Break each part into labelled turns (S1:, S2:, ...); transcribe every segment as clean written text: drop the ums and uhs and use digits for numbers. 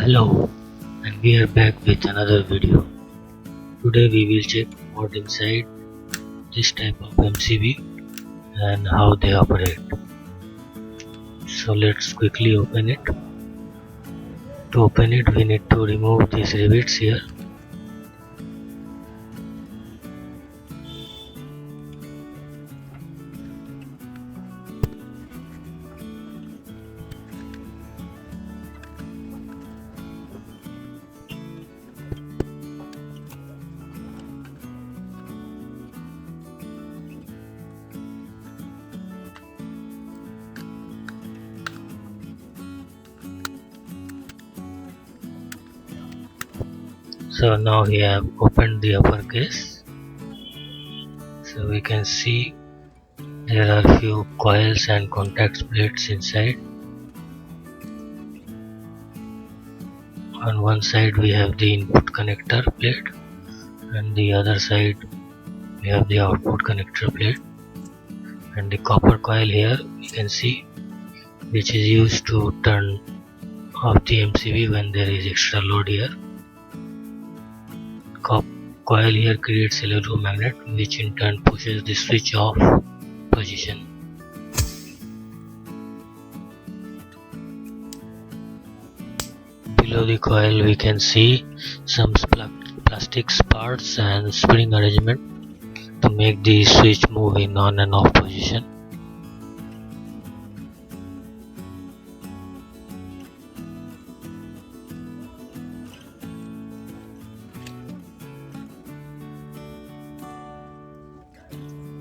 S1: Hello, and we are back with another video. Today we will check what inside this type of MCB and how they operate. So let's quickly open it. To open it we need to remove these rivets here. So now we have opened the upper case. So we can see there are few coils and contact plates inside. On one side we have the input connector plate and the other side we have the output connector plate, and the copper coil here you can see, which is used to turn off the MCB when there is extra load here. Coil here creates electromagnet, which in turn pushes the switch off position. Below the coil we can see some plastic parts and spring arrangement to make the switch move in on and off position.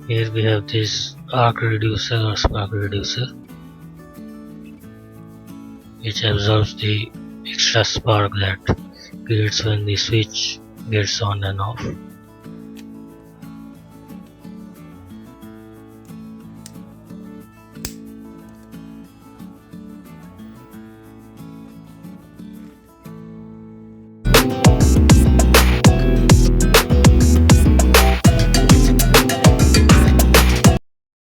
S1: Here we have this arc reducer or spark reducer, which absorbs the extra spark that creates when the switch gets on and off.